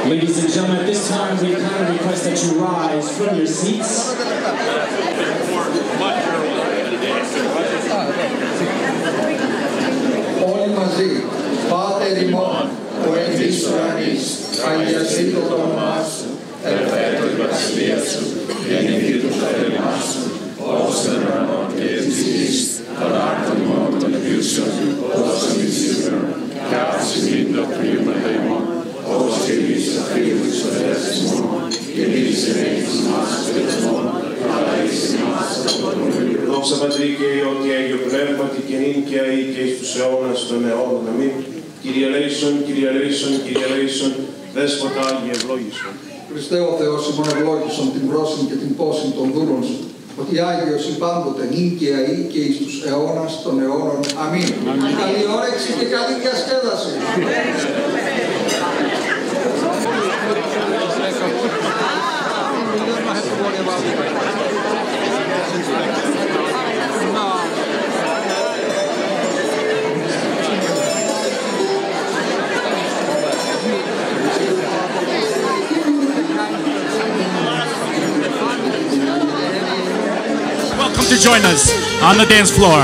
Ladies and gentlemen, at this time we kindly request that you rise from your seats. Όλοι μαζί, Πάτερ ημών, που εν της ουρανής, αγιαστήτω το όνομά σου, ελθέτω η βασιλεία σου, γεννηθήτω το θέλημά σου, ως εν ουρανών και εν της γης, παράκτων ημών των επιούσεων, ως εν της σήμερα, και αύξησιν το πνεύματα ημών, ως και εμείς αφήνουμε στο δέσεις ημών, και εμείς ενέχεις μας πετασμών, αλλά εις εμάς από τον Υιό. Δόξα Πατρί και Υιό και Άγιο Πνεύματι και νυν και αεί και εις τους αιώνας των αιώνων. Αμήν. Κύριε ελέησον, Κύριε ελέησον, Κύριε ελέησον, Δέσποτα Άγιε ευλόγησον. Χριστέ ο Θεός ημών ευλόγησον την πρόσιν και την πόσιν των δούλων σου, ότι Άγιος ή πάντοτε νυν και αεί και εις τους αιώνας των αιώνων. Αμήν. Καλή όρεξη και καλή διασκέδαση. Welcome to join us on the dance floor,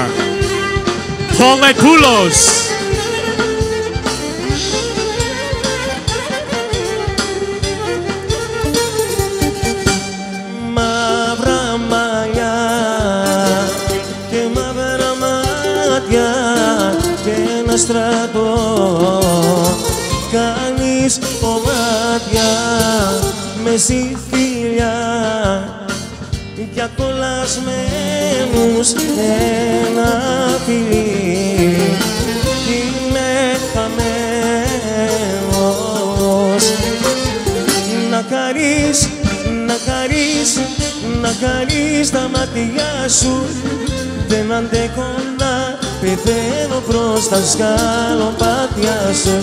Polekoulos. Μαύρα μαλλιά και μαύρα μάτια και ένα στρατό κάνεις κομμάτια με συμφίλια για κολλασμένους ένα φιλί. Είμαι χαμένος. Να χαρείς τα μάτια σου, δεν αντέχω να πεθαίνω προς τα σκαλοπάτια σου.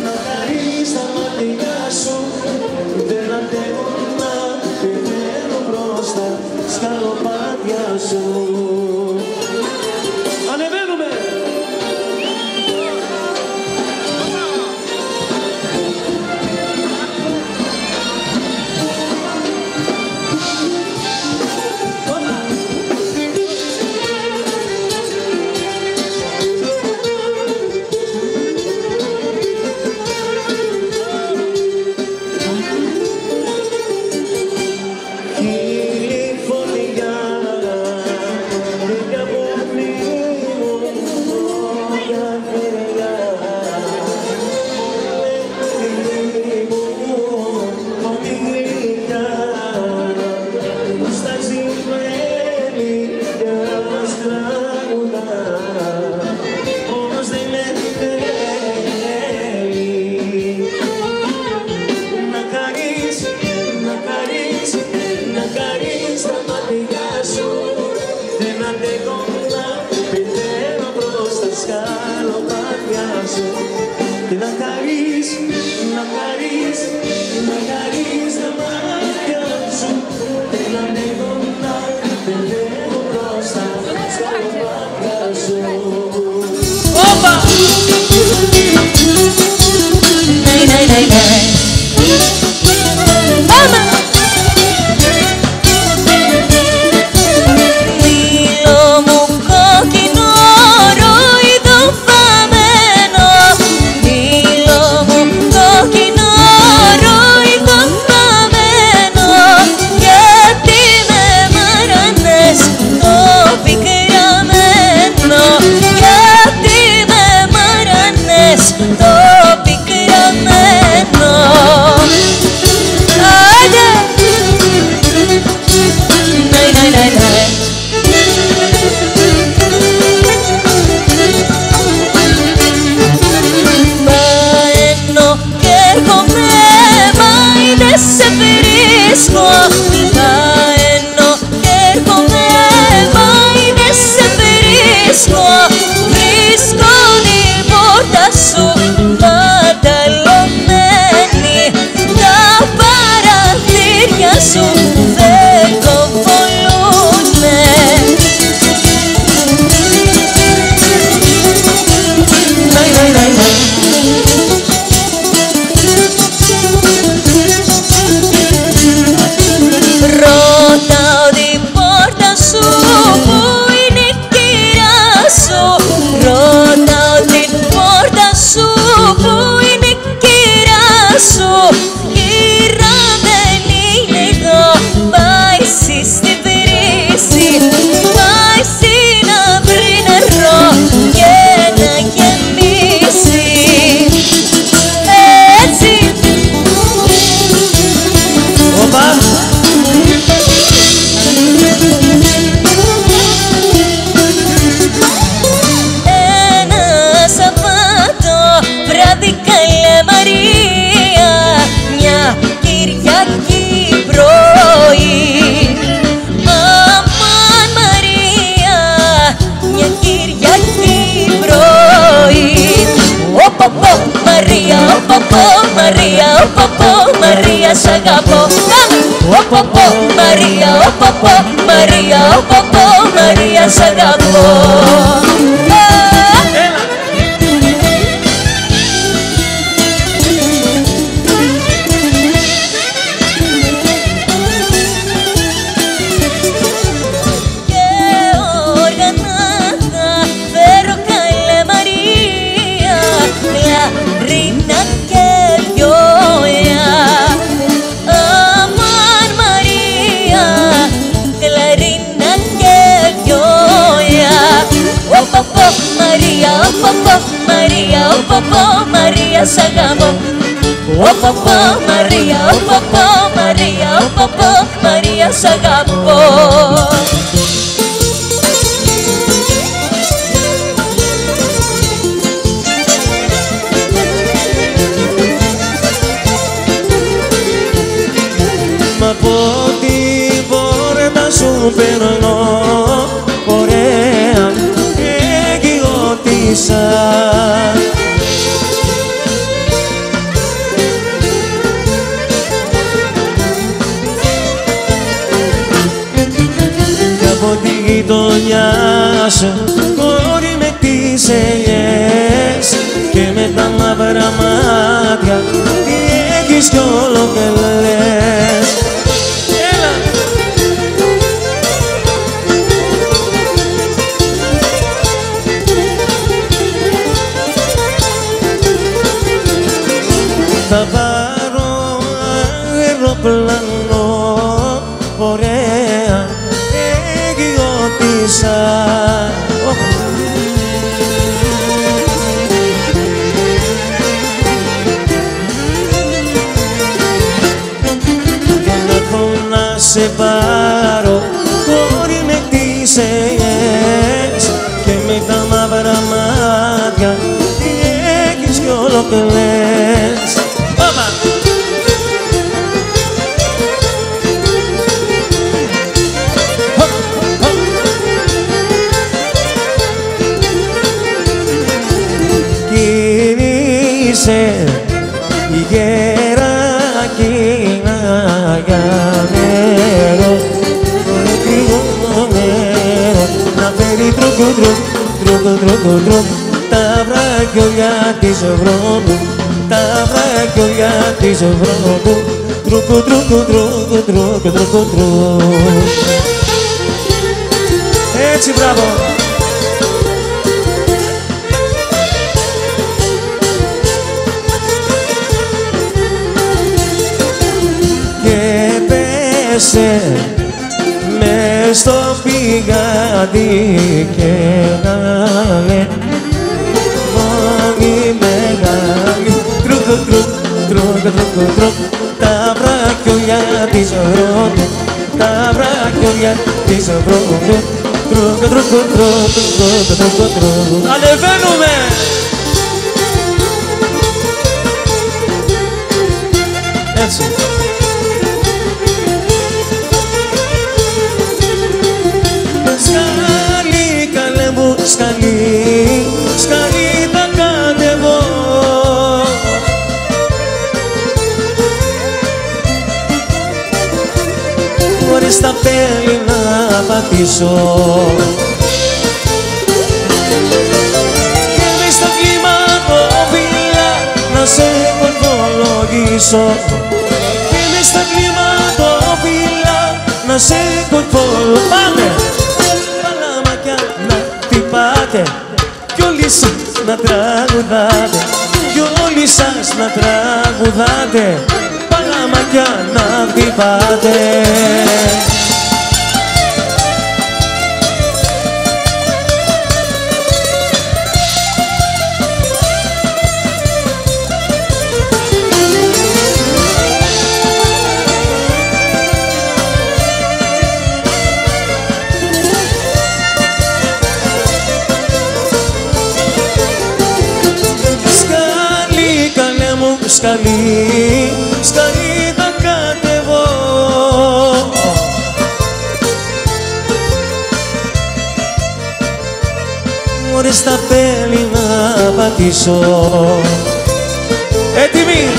Να χαρείς τα μάτια σου, δεν αντέχω να πεθαίνω προς τα σκαλοπάτια σου. Ανεβαίνουμε! Και να χαρείς τα μάτια σου, δεν αντέχω να πεθαίνω προς τα σκαλοπάτια σου. Όπα! Μαρία, Μαρία σ' αγαπώ. Μαρία, Μαρία, Μαρία σ' αγαπώ. Μαρία σ' αγαπώ. Μαρία, Μαρία, Μαρία σ' αγαπώ. Μα από την πόρτα σου περνώ ωραία και γιγότησα. Κι από τη γειτονιά σου κόρη με τις ελιές και με τα μαύρα μάτια τι έχεις κι όλο και λες. Θα πάρω αεροπλάνο ωραία εγγυώτησα. Για να έρθω να σε πάρω κόρη με τις ελιές και με τα μαύρα μάτια τι έχεις κι όλο και λες. Κύρισε η γερακίνα για νερό, νερό να φέρει τρουκου τα βρακιολιά της Ευρώπου, τα βρακιολιά της Ευρώπου, τρουκου. Έτσι, μπράβο. Μες στο πηγάδι και να λένε μόνοι μεγάλοι τρουκου τα βρακιολιά της Ευρώπου, τα βρακιολιά της Ευρώπου, τρουκου. Ανεβαίνουμε! Έτσι. Σκάλι καλέ μου, σκάλι θα κατεβώ. Χωρίς τα πέλη να πατήσω και μες στα κλιματοφύλλα να σε κορφολογήσω, και μες στα κλιματοφύλλα να σε κορφολογήσω. Πάμε! Παλαμάκια να χτυπάτε κι όλοι σας να τραγουδάτε, κι όλοι σας να τραγουδάτε, παλαμάκια να χτυπάτε. Σκαλί θα κατεβώ. Μωρές τα πέλη να πατήσω. Έτοιμοι!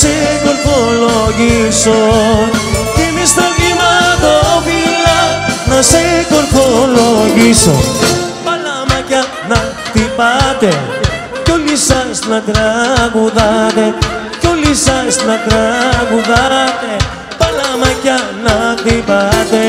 σε κορφολογήσω κι μη στα βηματόφυλλα να σε κορφολογήσω. Παλαμάκια να χτυπάτε κι όλοι σας να τραγουδάτε, κι όλοι σας να τραγουδάτε, παλαμάκια να χτυπάτε.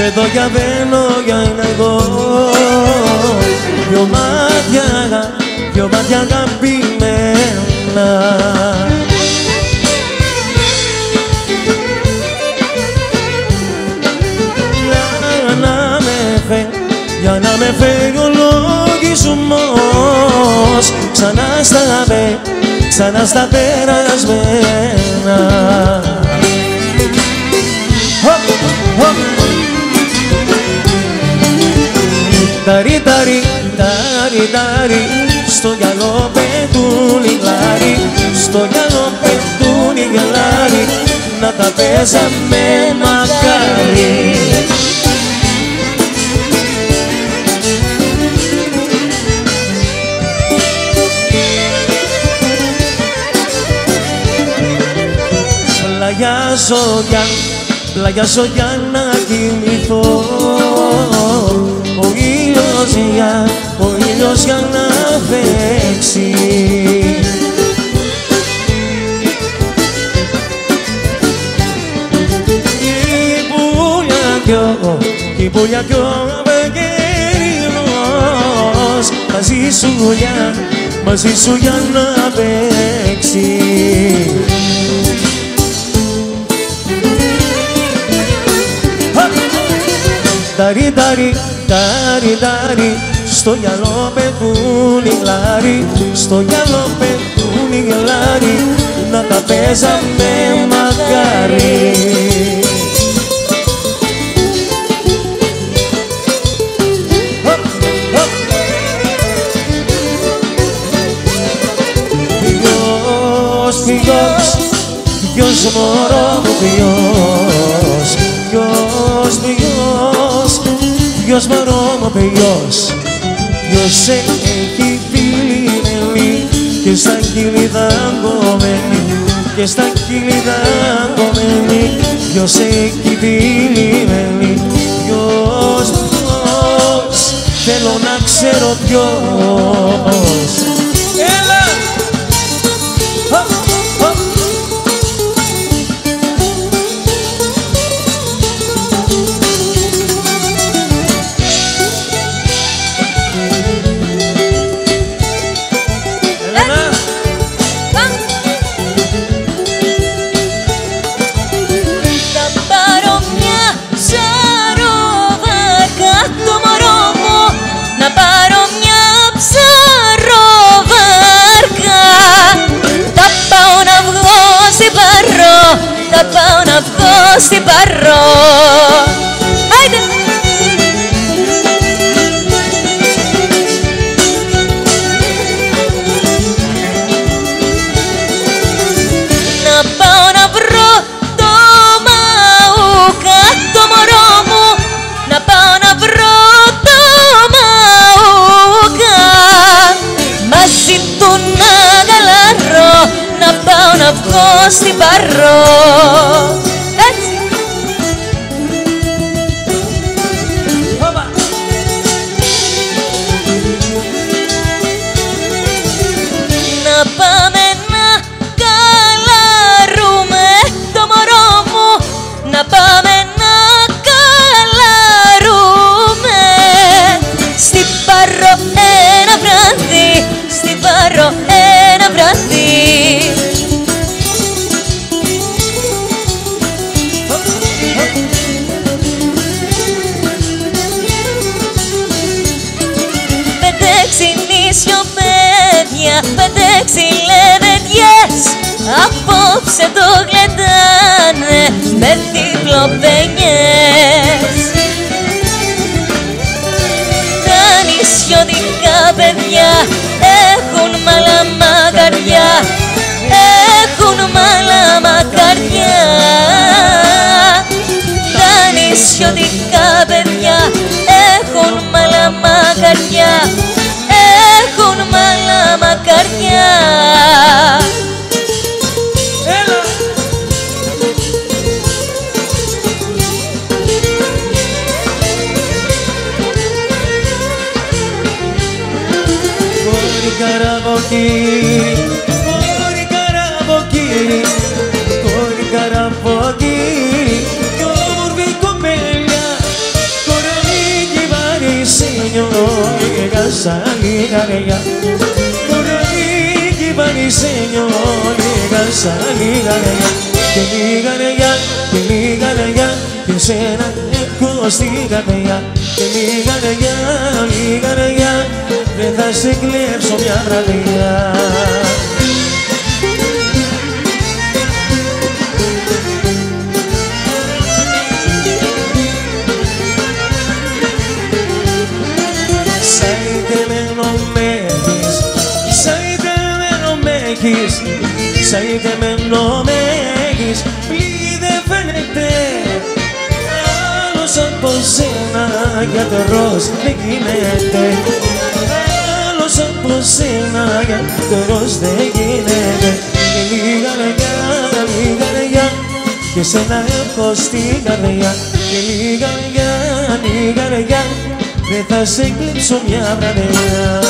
Εδώ για βαίνω για ένα εγώ, δυο μάτια αγαπημένα. Για να με φέρει ο λογισμός ξανά στα περασμένα. Ταρι, ταρι, ταρι, ταρι, στο γυαλό πετούν οι γλάρι, στο γυαλό πετούν οι γλάρι, να τα παίζαμε μακάρι. Πλαγιάζω για να κοιμηθώ, ο ήλιος για να παίξει. Η πουλιά κι ο Ευαγγέλιος μαζί σου για να παίξει. Ταρι, ταρι, ταρι, ταρι, στο γυαλό πετούν οι γλάρι, στο γυαλό πετούν οι γλάρι, να τα παίζαμε μακάρι. Ποιος μωρό μου, ποιος μωρό μου, ποιος έχει φίλη και στα χείλη δαγκωμένη, και στα χείλη δαγκωμένη, ποιος έχει φίλη, ποιος, θέλω να ξέρω ποιος. Έλα! Θα πάω να βγω στην Παρό. Άιντε! Να πάω να βρω το Μαούκα, το μωρό μου, να πάω να βρω το Μαούκα, μαζί του να γαλαρώ, να πάω να βγω στην Παρό. Έτσι! Να πάμε να καλαρούμε το μωρό μου, να πάμε να καλαρούμε στην Παρό ένα βράδυ, στην Παρό ένα βράδυ. Πέντε-έξι λεβεδιές απόψε το γλεντάνε με διπλοπενιές. Τα νησιωτικά παιδιά έχουν μαλάμα καρδιά, έχουν μαλάμα καραβοκύρι, κόρη καραβοκύρι, κόρη καραβοκύρι, κι όμορφη κοπέλια, κορανίκι βαρισίνιο, λίγα καρδιά, κορανίκι βαρισίνιο, λίγα καρδιά, και λίγα καρδιά, και λίγα καρδιά, και σένα έχω στην καρδιά, και λίγα καρδιά, δεν θα σε κλέψω μια βραδιά. Σαϊτεμένο με έχεις, πλή δεν φαίνεται άλλος από σένα, γιατρός δεν γίνεται. Άλλος από σένα, γιατρός δεν γίνεται. Και λίγα καρδιά, και σένα έχω στην καρδιά. Και λίγα καρδιά, δεν θα σε κλείψω μια βραδιά.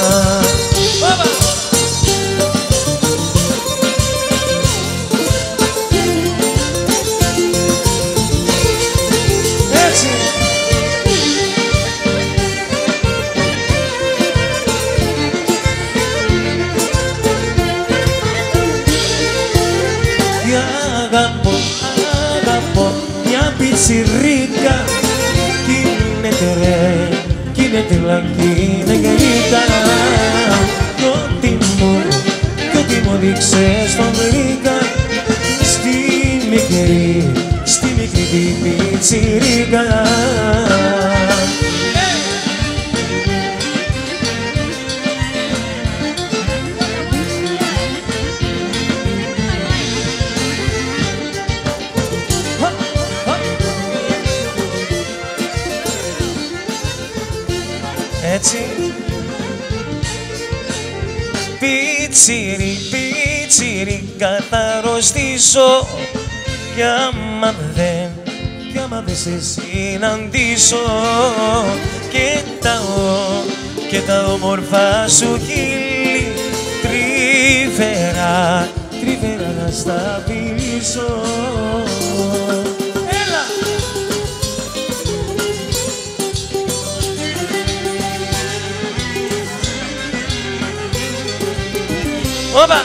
Αγαπώ μια πιτσιρίκα, κίνεται λακκίνε γλυκά, κι ό,τι μου δείξες τον βρήκα, στη μικρή την πιτσιρίκα. Έτσι πιτσιρί καθαρό στήσω, κι άμα δεν σε συναντήσω, και τα όμορφα σου χείλη τρυφερά να στα φιλήσω. Όπα!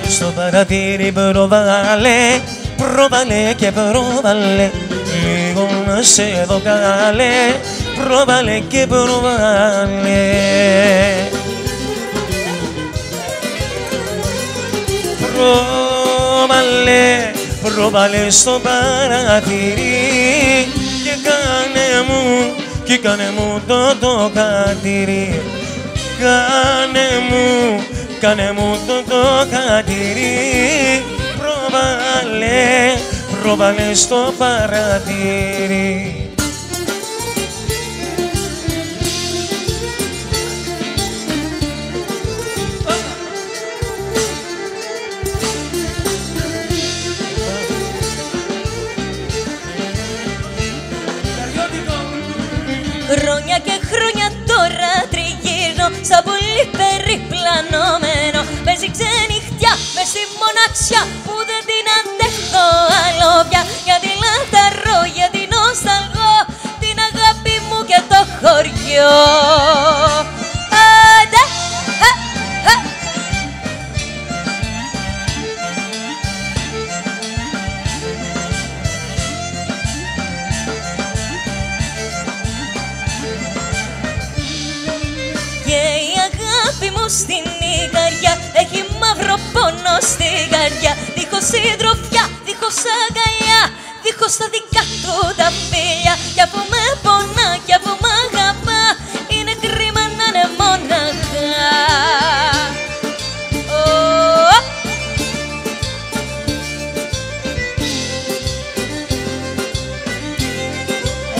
Στο παρατήρι προβάλε και προβάλε, λίγο να σε δω καλέ, προβάλε και προβάλε. Προβάλε στο παρατηρί και κάνε μου το κατηρί. Κάνε μου το κατηρί. Προβάλε στο παρατηρί. Χρόνια και χρόνια τώρα τριγύρω σαν πολύ περιπλανωμένο. Παίζει ξενυχτιά μες στη μοναξιά που δεν την αντέχω άλλο πια. Γιατί λαχταρώ, γιατί νοσταλγώ την αγάπη μου και το χωριό. Στην Ικαριά έχει μαύρο πόνο στην καρδιά. Δίχως συντροφιά, δίχως αγκαλιά, δίχως τα δικά του τα φίλια. Κι αφού με πονά, κι αφού μ' αγαπά, είναι κρίμα να είναι μοναχά.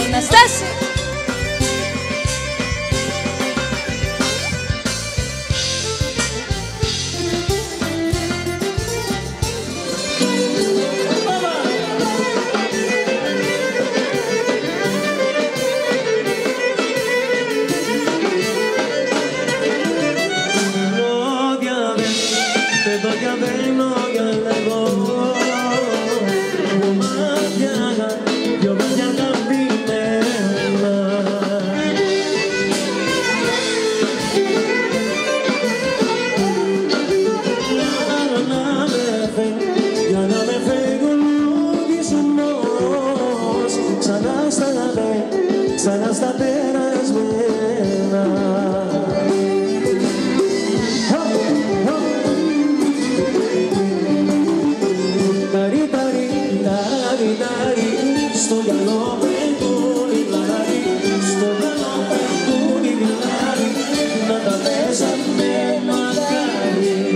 Αναστάση! ξανά στα περασμένα. Ταρί, ταρί, ταρί, ταρί, στο γυαλό πετούν οι βλάρι, στο γυαλό πετούν οι βλάρι, να τα πέσαμε μακάρι.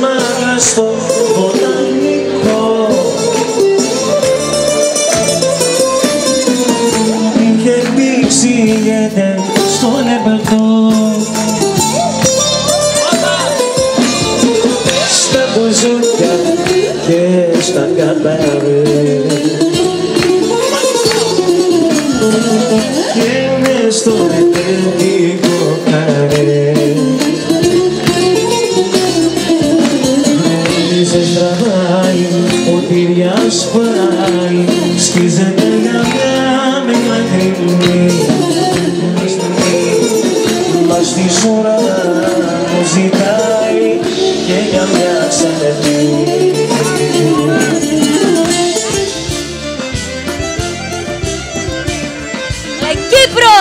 μάγας στο βοτανικό είχε πηξίγεται στον επελτό στα μπουζούκια και στα καμπάρε.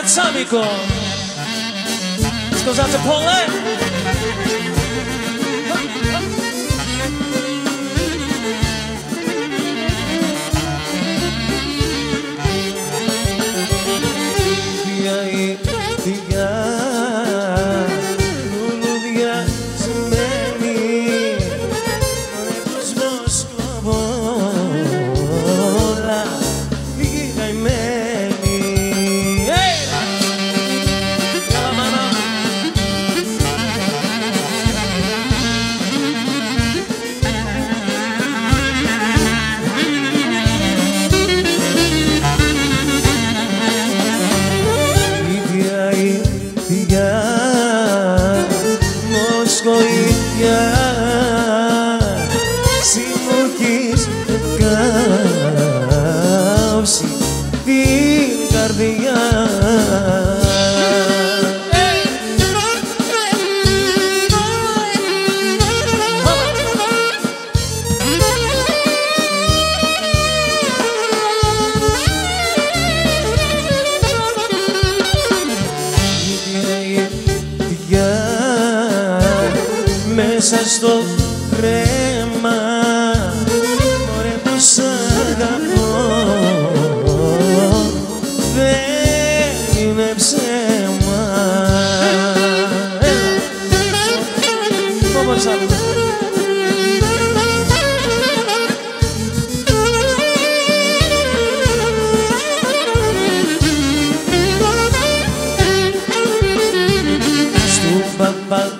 Balsamico. This goes out to Paulette. Μέσα στο χρέμα, μωρέ που σ' αγαπώ, δεν είναι ψέμα. Πώς άκουσα. Στου παπά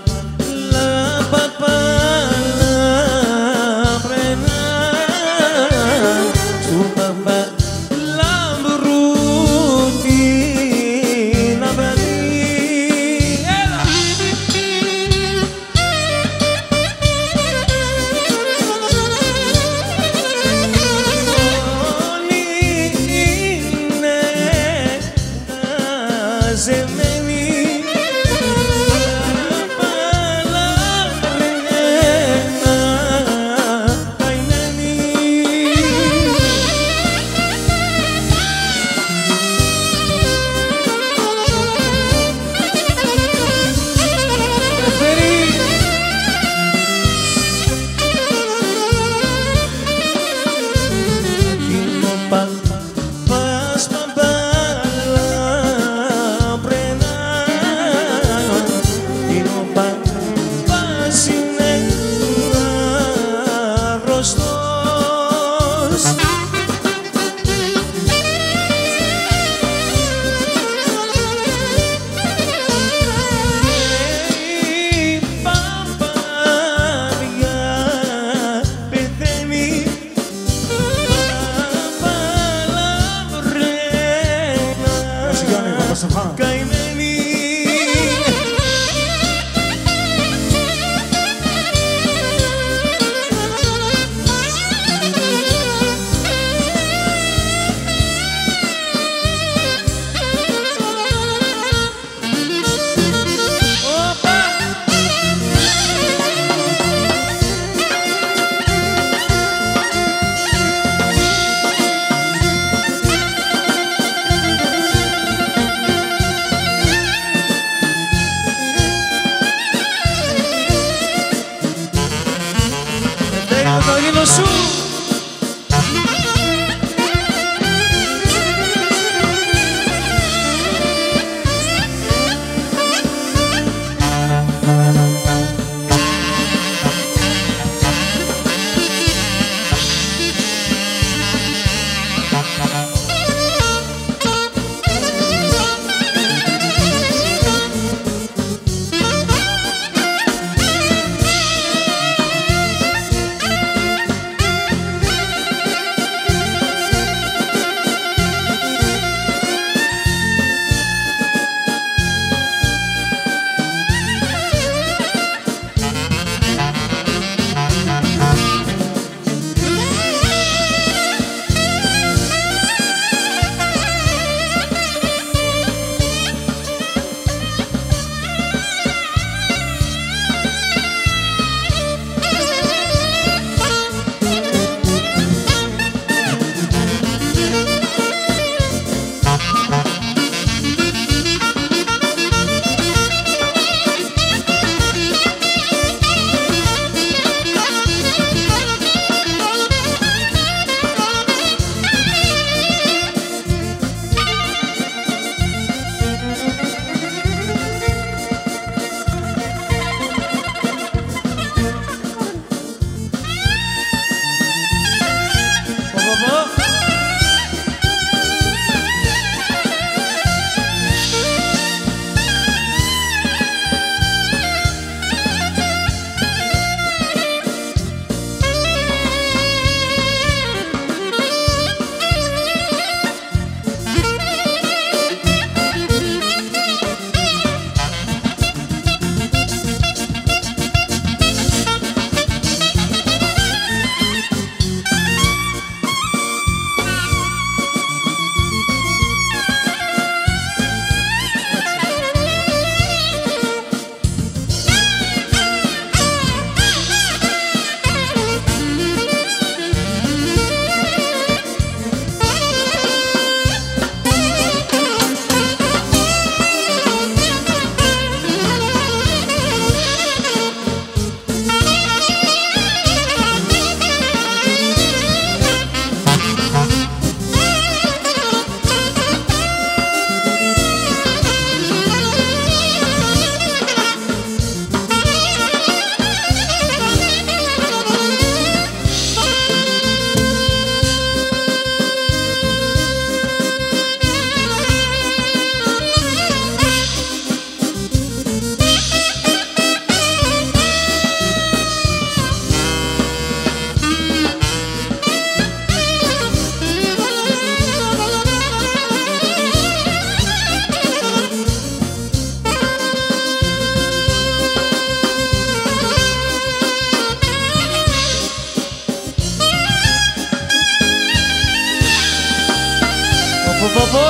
Μπράβο!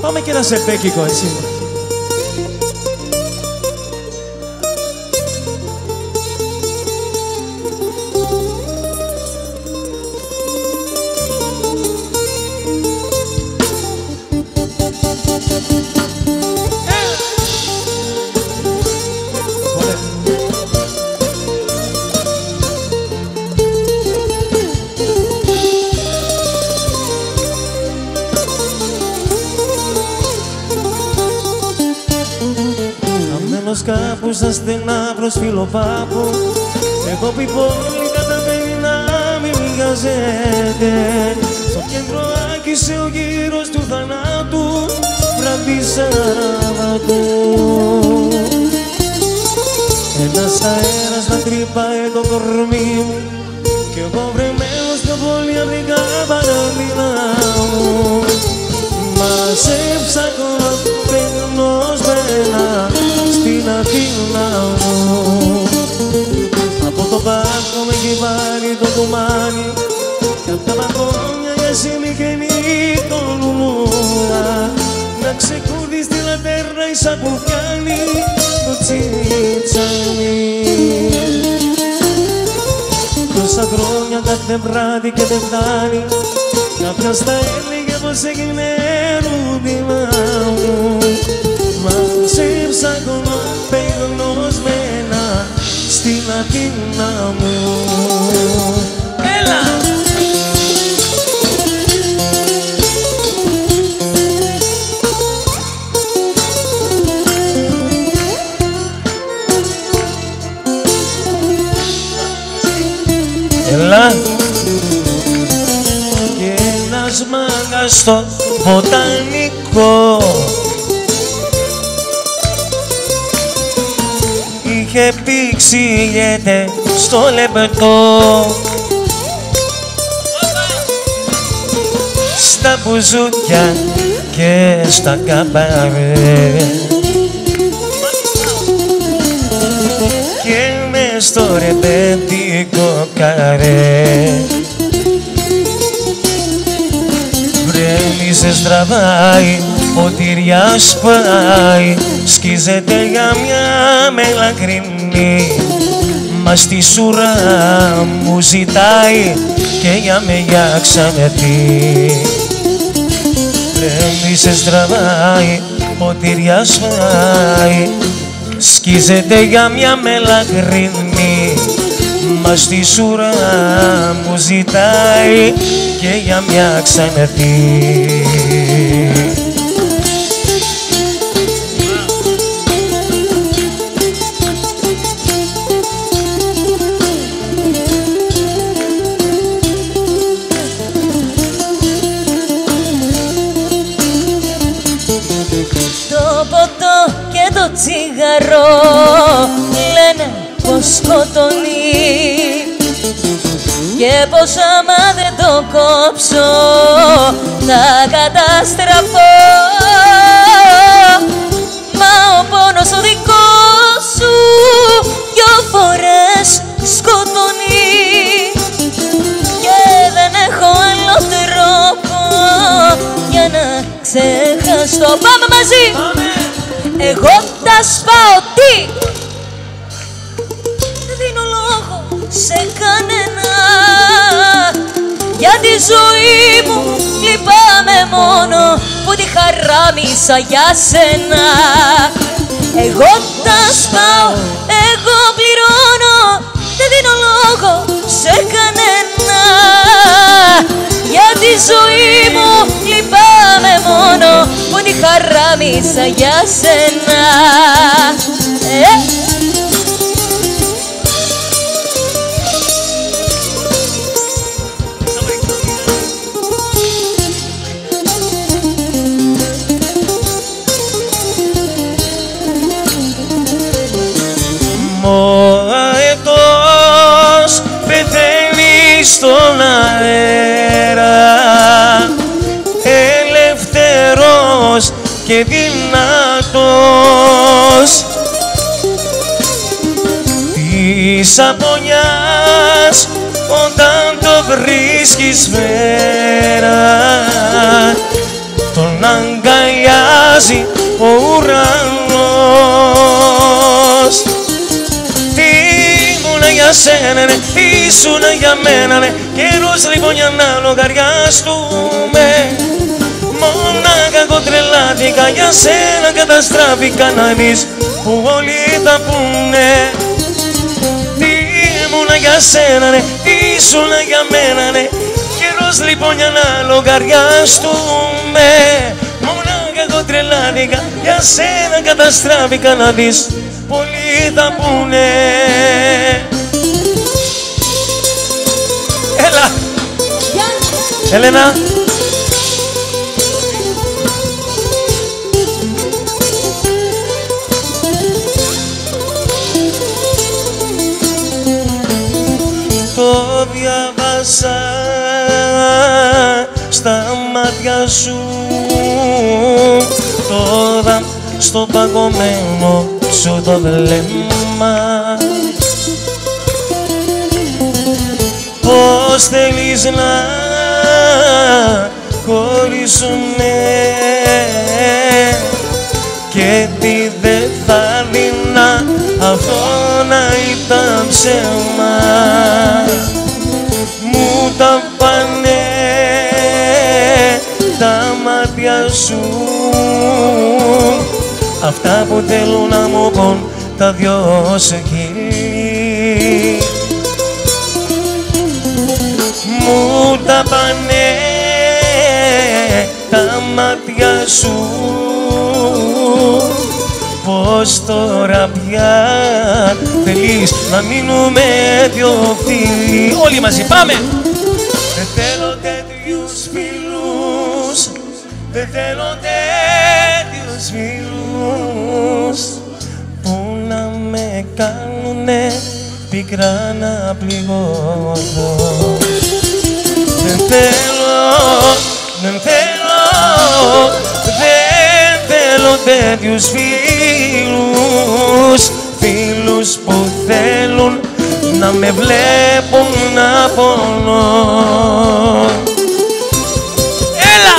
Πάμε και ένα σερπέκικο, έτσι. Κάπου στα στενά προς φιλοπάπου έχω πει πολύ καταφέρει να μην μοιάζεται. Στο κέντρο άκησε ο γύρος του θανάτου βράδυ Σαββατού. Ένας αέρας να τρυπάει το κορμί μου κι εγώ βρεμένος πιο πολύ απ' την καμπανίλα μου. Μαζέψα κολαπενωσμένα στην Αθήνα μου. Από το πάρκο με έχει βάλει το κουμάνι κι απ' τα μπαλκόνια για σημικενή το λουλούδα να ξεκούδει στη λατέρνα η σακουφιάνη το τσιτσάνι. Τόσα χρόνια κάθε βράδυ και δεν φτάνει κάποιος θα έλεγε πως έγινε ρούδινα μου. Μαζέψα κολαπενωσμένα στην Αθήνα μου. Έλα! Έλα! Και ένας μάγκας στο βοτανικό είχε πει ξυλιέται στο λεπτό στα μπουζούκια και στα καμπάρε και μες στο ρεμπέτικο καρέ βρέμιζε στραβάει, ποτήρια σπάει, σκίζεται για μια μελαχρινή. Μα στη σούρα μου ζητάει και για με για ξανετή. Βρέμιζε στραβάει, ποτήρια σπάει, σκίζεται για μια μελαχρινή. Μα στη σούρα μου ζητάει και για μια ξαναρθεί. Το ποτό και το τσιγαρό λένε πως σκοτώνει και πως άμα δεν το κόψω θα καταστραφώ. Μα ο πόνος ο δικός σου δυο φορές σκοτώνει και δεν έχω άλλο τρόπο για να ξεχαστώ. Πάμε μαζί! Εγώ τα σπάω τι! Δεν δίνω λόγο σε κανένα για τη ζωή μου, λυπάμαι μόνο που τη χαράμισα για σένα. Εγώ τα σπάω, εγώ πληρώνω, δεν δίνω λόγο σε κανένα για τη ζωή μου, λυπάμαι μόνο που τη χαράμισα για σένα. Μοαετός πεθαίνει στον αέρα, ελευθερός και δυνατός της απονιάς όταν το βρίσκεις μέρα, τον αγκαλιάζει ο ουρανός. Τι ήμουνα για σένα, ναι, τι ήσουνα για μένα, ναι, καιρός λοιπόν για να λογαριαστούμε. Μονάχα εγώ τρελάθηκα, για σένα καταστράφηκα, να δεις που όλοι θα πούνε. Τι ήμουνα για σένα, ναι, τι ήσουνα για μένα, ναι, καιρός λοιπόν για να λογαριαστούμε. Μονάχα εγώ τρελάθηκα, για σένα καταστράφηκα, να δεις πολλοί θα πούνε. Έλα! Έλενα! Το διάβασα στα μάτια σου, τώρα στο παγωμένο σου το βλέμμα. Πώς θέλεις να χωρίσουνε και τι δεν θα δεινά, αυτό να ήταν ψέμα. Μου τα πάνε τα μάτια σου, αυτά που θέλουν να μου πουν τα δυο σου χείλη. Μου τα πάνε τα μάτια σου, πως τώρα πια θέλεις να μείνουμε δυο φίλοι. Όλοι μαζί πάμε! Δεν θέλω τέτοιους φίλους, δεν θέλω τέτοιους φίλους που να με κάνουνε πικρά να πληγώσω. Δεν θέλω, δεν θέλω, δεν θέλω τέτοιους φίλους, φίλους που θέλουν να με βλέπουν να πονώ. Έλα!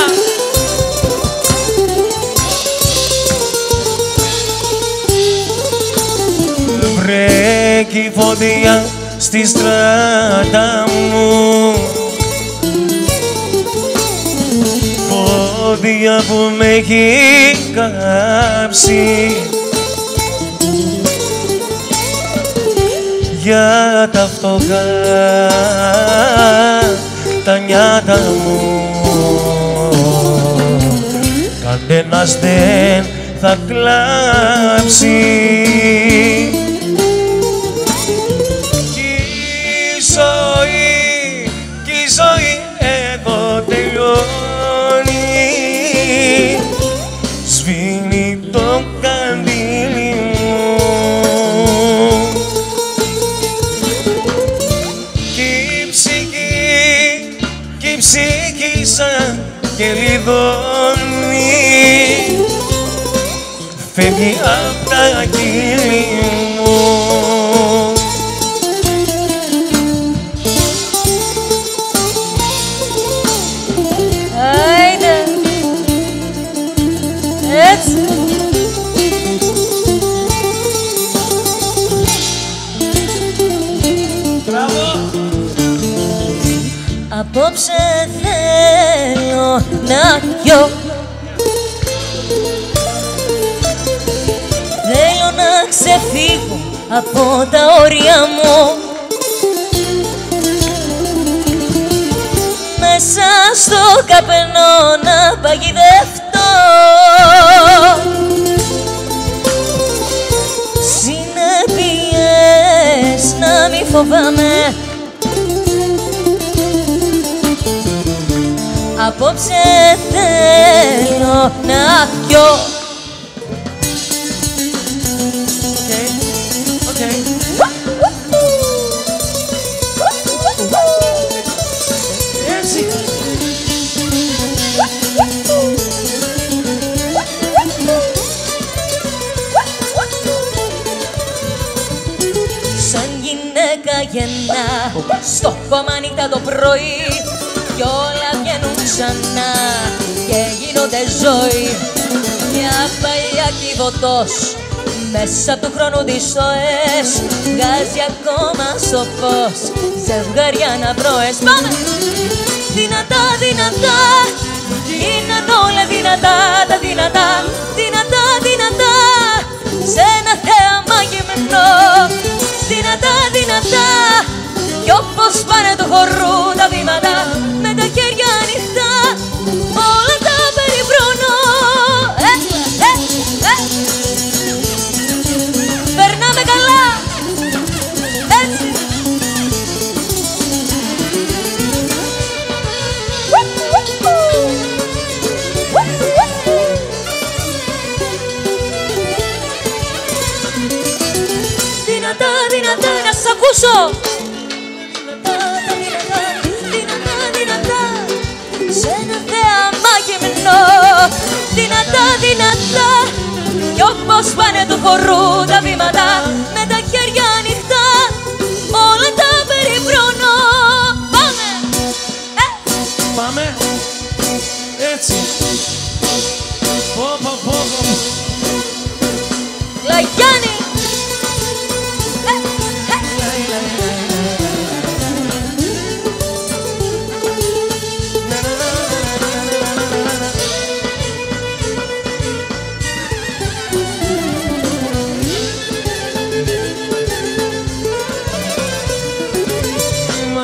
Βρέκει φωτιά στη στράτα μου, φωτιά που με έχει κάψει, για τα φτωχά τα νιάτα μου κανένας δεν θα κλάψει. Κι η ζωή εδώ τελειώνει, σβήνει το καντήλι μου κι η ψυχή σαν και λιδώνει, φεύγει απ' τα κύλι μου. Απόψε θέλω να πιω, θέλω να ξεφύγω από τα όρια μου, μέσα στο καπνό να παγιδευτώ, συνέπειες να μη φοβάμαι. Απόψε θέλω να πιω. γυναίκα γεννά. Στο κόμμα νύχτα το πρωί κι όλα βγαίνουν ξανά και γίνονται ζωή. Μια παλιά κυβωτός μέσα του χρόνου τις ζωές βγάζει ακόμα στο φως ζευγάρια να βρώες. Πάμε! Δυνατά, δυνατά, γίναν όλα δυνατά, τα δυνατά, δυνατά, δυνατά, σε ένα θέαμα γυμνό. Δυνατά, δυνατά, κι όπως πάνε του χορού τα βήματα με τα χέρια ανοιχτά όλα τα περιφρονώ. Περνάμε καλά, έτσι. Δυνατά, δυνατά, να σ' ακούσω. Δυνατά, δυνατά, δυνατά, σε ένα θέαμα γυμνό. Δυνατά, δυνατά, κι όπως πάνε του χορού τα βήματα με τα χέρια ανοιχτά όλα τα περιφρονώ. Πάμε! Πάμε! Έτσι! Πω, πω, πω, πω. Λαγιάννη!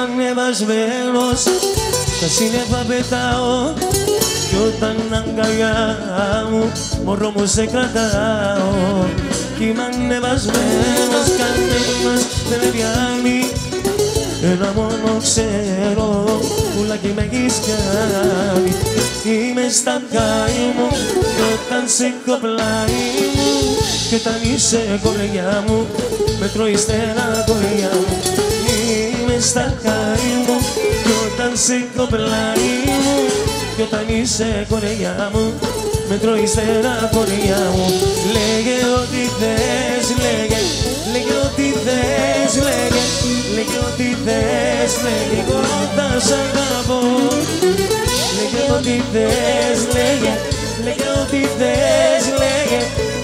Ανεβασμένος τα σύννεφα πετάω κι όταν αγκαλιά μου μωρό μου σε κρατάω κι είμαι ανεβασμένος κανένας δεν με πιάνει ένα μόνο ξέρω πουλάκι με έχεις κάνει. Είμαι στα καί μου κι όταν σε έχω πλάι μου κι όταν είσαι κοριά μου με τρώει στενά κοριά μου. Είμαι στα καί μου κι όταν σε έχω πλάι μου κι όταν είσαι κοριά μου με τρώει στενά κοριά μου. Λέγε ό,τι θες, λέγε, λέγε ό,τι θες, λέγε, λέγε ό,τι θες, λέγε, εγώ θα σ' αγαπώ. Λέγε ό,τι θες, λέγε, λέγε ό,τι θες, λέγε,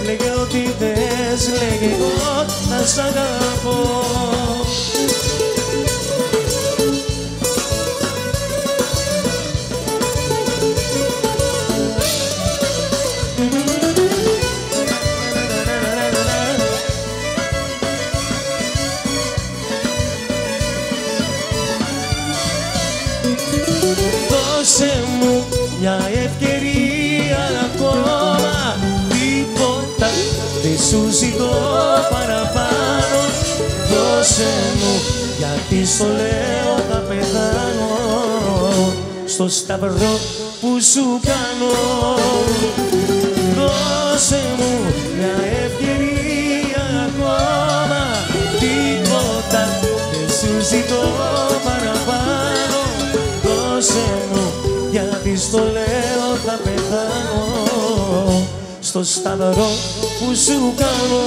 λέγε ό,τι θες, λέγε, εγώ θα σ' αγαπώ. Δώσε μου μια ευκαιρία ακόμα, τίποτα δεν σου ζητώ παραπάνω. Δώσε μου γιατί στο λέω θα πεθάνω στο σταυρό που σου κάνω. Δώσε μου μια ευκαιρία ακόμα, τίποτα δεν σου ζητώ παραπάνω. Δώσε μου γιατί στο λέω θα πεθάνω στο σταυρό που σου κάνω.